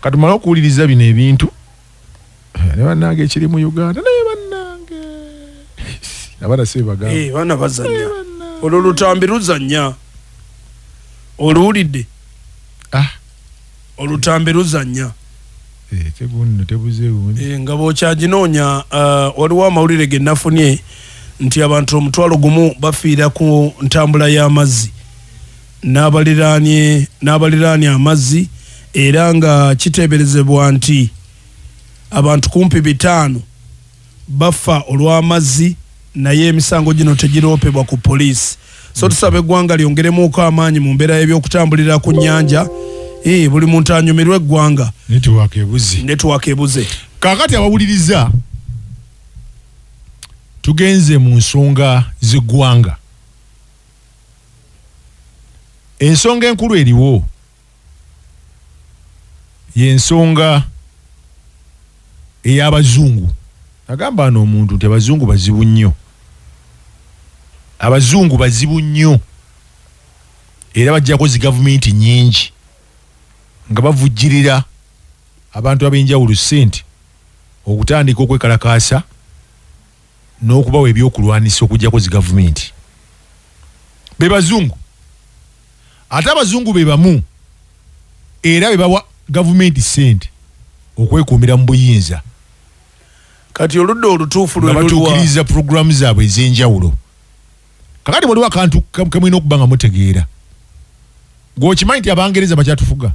katumala okuwuliriza bino ebintu ne bannange ekiri mu Uganda naye bannange abana sebagamba bana bazanya olwo lutambi luzanya oluwulidde olutambi luzanya nga bw'okyaginoonya waliwo amawulire ge nafunye nti abantu 1,000 bafiira ku ntambula y'amazzi n'abaliraanye amazzi era nga kiteeberezebwa nti abantu kumpi 5 bafa olw'amazzi naye emisango gino tegiroopebwa ku poliisi. So tusaba eggwanga lyongeremuuko amaanyi mu mbeera y'ebyokutambulira ku nnyanja. Buli muntu anyumirwe eggwanga netiwaaka ebuze. Kaakati abawuliriza tugenze mu nsonga z'eggwanga. Ensonga enkulu eriwo y'ensonga ey'abazungu. Agamba n'omuntu nti abazungu bazibu nnyo. Abazungu bazibu nnyo era bajjako zi gavumenti nnyingi nga bavujjirira abantu ab'enjawulo ssente okutandika okwekalakaasa n'okubawa ebyokulwanisa okujjako zi gavumenti. Be bazungu. Ate abazungu be bamu era be bawa gavumenti ssente okwekuumira mu buyinza. Kati oludde olutuufu lwe batuukiriza programu zaabwe ez'enjawulo. Kakati waliwo akantu kamwina okuba nga mutegeera. Gwokimanyi nti Abangereza bakyatufuga.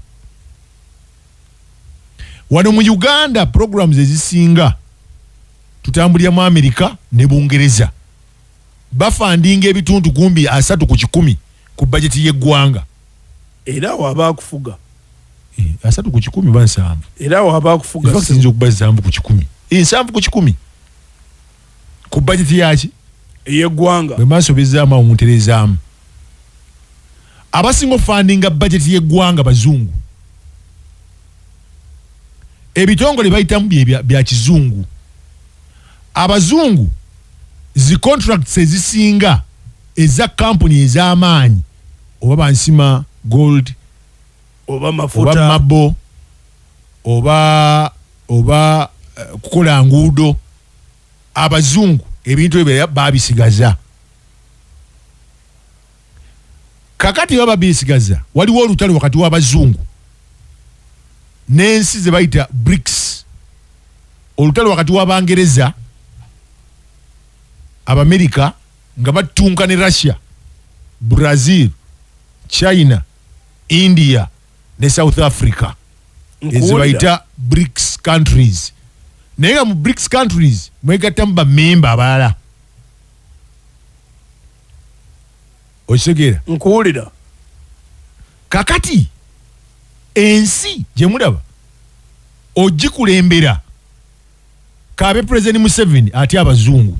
Wano mu Uganda programs ezisinga tutambulira mu Amerika ne Bungereza. Bafandinga ebitundu 30 ku 100 ku bajeti y'eggwanga. Era waba kufuga. 3 ku 10 bansambu. Era waba kufuga. Basinze okubazaambu ku 10. 7 ku 10. Ku bajeti yaki? Y'eggwanga. Bwe masobezaamu omunterezaamu. Abasinga fundinga bajeti y'eggwanga bazungu. Ebitongole bayitamu bya kizungu. Abazungu zi contracts ezisinga eza company ez'amaanyi oba bansima gold oba mafuta oba mabo oba kukola nguudo. Abazungu ebintu ebyo babisigaza. Kakati baba bisigaza waliwo olutalo wakati w'abazungu n'ensi ze bayita BRICS. Olutalo wakati w'Abangereza, Abamerika nga batunka ne Russia, Brazil, China, India ne South Africa. Ezo bayita BRICS countries. Naye nga mu BRICS countries mwegattamu bamemba abalala. Okisegeera? Nkuwulira. Kakati ensi gye mulaba ogikulembera kabe President Museveni ati abazungu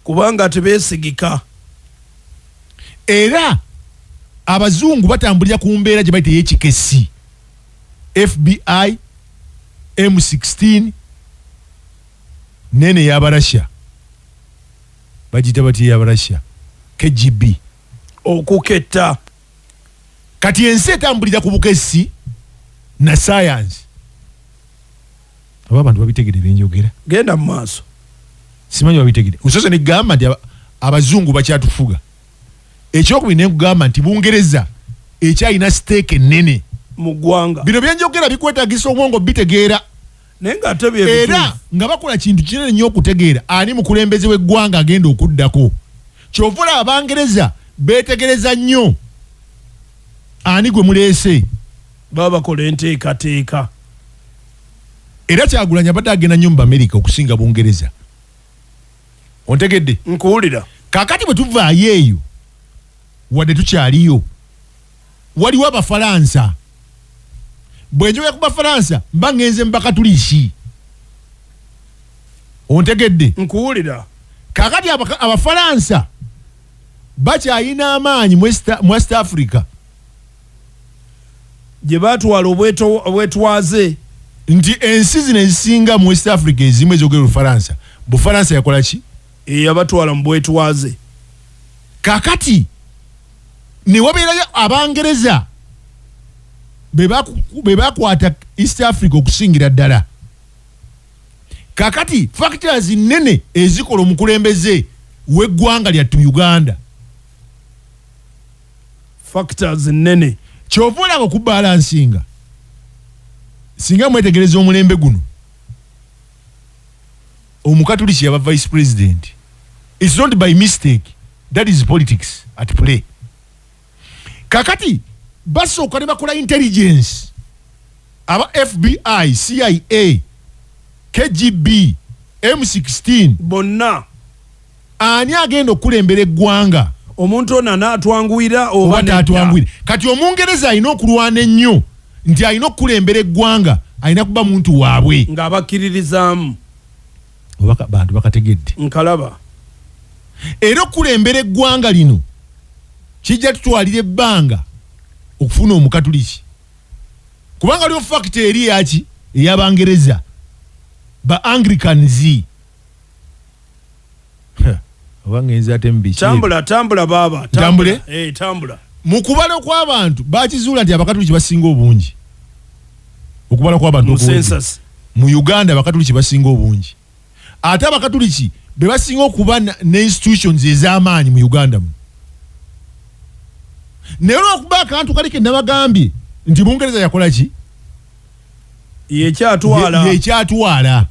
kubanga tebeesigika. Era abazungu batambulira ku mbeera gye bayita ey'ekikesi. FBI, M16 nene y'Abarasha bagita bati y'Abarasha KGB okuketta. Kati ensi etambulira ku bukesi na science. Abantu babitegere benjogera. Genda mu maaso. Simanyi babitegere. Usoso ne gamba nti abazungu bakyatufuga. Ekyokubiri ne kugamba nti Bungereza ekyayina stake nene mu ggwanga. Bino byenjogera bikwetagisa obwongo bitegeera. Naye nga ate bye bituufu. Era nga bakola kintu kinene nnyo okutegeera ani mukulembeze w'eggwanga agenda okuddako. Kyovula Abangereza beetegereza nnyo ani gwe muleese. Baba bakola enteekateeka. Era Kyagulanyi abadde agenda nnyo mu Amerika okusinga Bungereza. Ontegedde? Nkuwulira. Kaakati bwe tuvaayo eyo wadde tukyaliyo waliwo Abafalansa. Bwe njogera ku Bafalansa mba ngenze mu Bakatuliki. Ontegedde? Nkuwulira. Kaakati Abafalansa bakyayina amaanyi mu West Africa. Gye batwala obwetwaze nti ensi zino ezisinga mu West Africa ezimu ezogera Olufalansa. Bufalansa yakola ki? Yabatwala mu bwetwaze. Kakati ne wabeerayo Abangereza bebakwata East Africa okusingira ddala. Kakati factors nene ezikola omukulembeze w'eggwanga lyattu Uganda. Factors nene Kyovola okubalansinga. Singa mwetegereza omulembe guno. Omukatuliki yaba vice president. It's not by mistake. That is politics at play. Kakati basooka ne bakola intelligence. Aba FBI, CIA, KGB, M16 bonna ani agenda okulembera eggwanga. Omuntu ono anaatwanguira oba taatwanguira. Kati Omungereza alina okulwana ennyo nti alina okulembera eggwanga, alina kuba muntu waabwe ng'abakkiririzaamu. Bantu bakategedde. Nkalaba. Era okulembera eggwanga lino kijja tutwalira ebbanga okufuna omukatuliki. Kubanga liyo fakita eri yaki ey'Abangereza ba Anglicans. Obangenza ate mbichi. Tambula baba. Tambule? Tambula. Mu kubala kw'abantu bakizuula nti abakatuliki basinga obungi. Okubala kw'abantu mu census mu Uganda abakatuliki basinga obungi. Ate abakatuliki be basinga okuba ne institutions ez'amaanyi mu Uganda mu. Naye olw'okuba akantu kali ke nabagambye nti Bungereza yakola ki? Yekyatwala.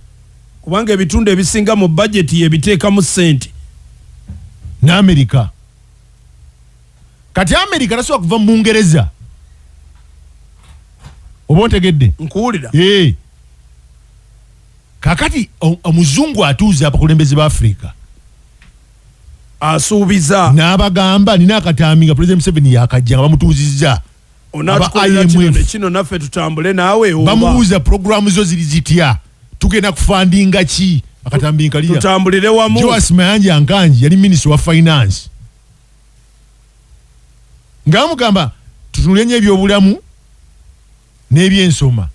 Kubanga ebitundu ebisinga mu budget yebiteekamu ssente. N'Amerika. Kati Amerika tasobola kuva mu Bungereza. Oba ontegedde? Nkuwulira. Kakati omuzungu atuuza abakulembeze ba Afrika. Asuubiza. N'abagamba nina akatambi nga President Museveni yakajja nga bamutuuzizza. Onatukolera kino naffe tutambule naawe oba. Bamubuuza programu zo ziri zitya. Tugenda kufandinga ki? Akatambi nkaliya. Tutambulire wamu. Joas Mayanja Nkanji yali Minister wa Finance. Ng'amugamba tutunule nnyo ebyobulamu n'ebyensoma.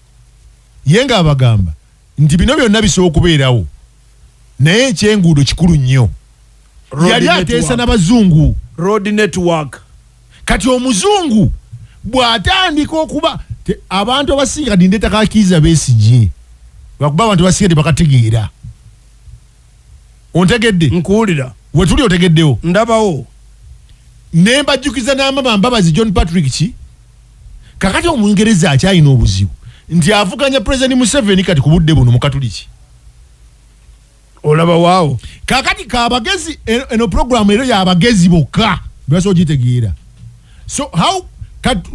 Ye ng'abagamba nti bino byonna bisobola okubeerawo. Naye ekyenguudo kikulu nnyo. Yali ateesa n'abazungu. Road network. Kati omuzungu bw'atandika okuba abantu abasinga kati ndeeta kakiiza Besigye. Lwakuba abantu basinga tebakategeera. Ontegedde? Nkuwulira. Wetuli otegeddewo? Ndabawo. Ne mbajjukiza n'amama Mbabazi John Patrick ki? Kakati Omungereza akyalina obuzibu nti avuganya President Museveni kati ku budde buno mu Katuliki. Olaba waawo. Kakati kabagezi eno program ero y'abagezi bokka byaso gitegeera. So how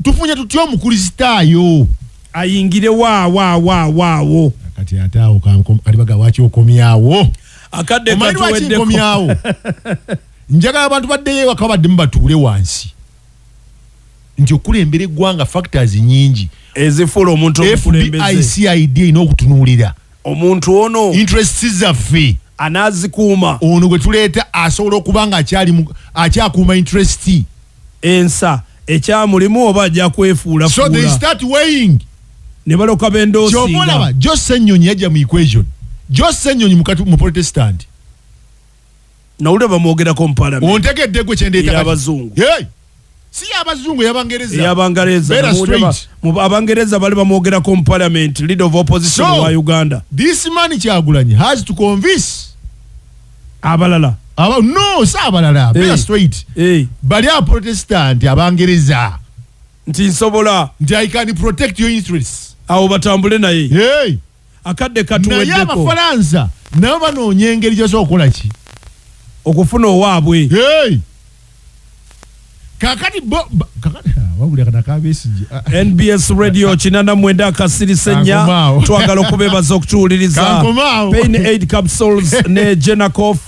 tufunye tutyo omukristaayo ayingire waawo. Kati ataawo kalibaga waki okomyawo. Akadde katuweddeko. Njagala abantu baddeyo ewaka badde mubatuule wansi. Nti okulembera eggwanga factors nyingi ezifuula omuntu omukulembeze. FBICID n'okutunuulira omuntu ono interests zaffe anaazikuuma. Ono gwe tuleeta asobola okuba nga akyakuuma interest ensa ekyamulimu oba ajja kwefuula. So they start weighing. Ne baloka bendoosinga. Ky'obalaba Jose Nnyonyi yajja mu equation. Jose Nnyonyi mu Protestant. Nawulira bamwogerako mu Parliament. Ontegedde gwe kyendeeta y'abazungu. Si y'abazungu y'Abangereza. Y'Abangereza. Mu Abangereza bali bamwogerako mu Parliament, leader of opposition wa Uganda. This man Kyagulanyi has to convince abalala. No, si abalala. Better straight. Bali a Protestant Abangereza. Nti nsobola. Nti I can protect your interests. Awo batambule naye. Akadde katuweddeko. Naye Abafalansa nabo banoonya engeri gy'osobola okukola ki? Okufuna owaabwe. Kakati wabuli kana Besigye. NBS Radio kinana mwenda kasirisenya twagala okubebaza okutuuliriza Pain Aid Capsules ne Genacof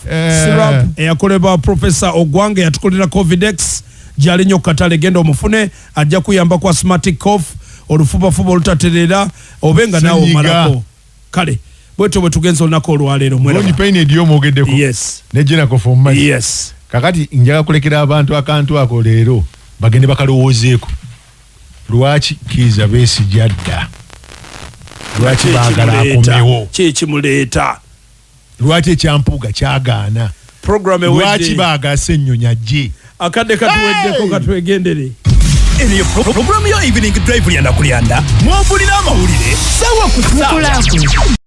syrup eyakolebwa Professor Ogwange yatukolera Covidex gyali nnyo katale genda omufune ajja kuyamba kwa asthmatic cough olufubafuba olutaterera obenga nawo omalako kale bweto bwe tugenza olunaku olwaleero mwera Pain Aid y'omwogeddeko. Yes. Ne Genacof omumanyi. Yes. Kakati njaga kulekera abantu akantu ako leero bagende bakalowoozeeko. Lwaki Kiza Besigye adda? Lwaki baagala akomewo? Kimuleeta. Lwaki ekyampuuga kyagaana? Program ewedde. Lwaki baagala Ssennyonyi ajje? Akadde katuweddeko katwegendere. eno programu yo evening drive lyanda kulyanda mwovulira amawulire sawa ku sawa.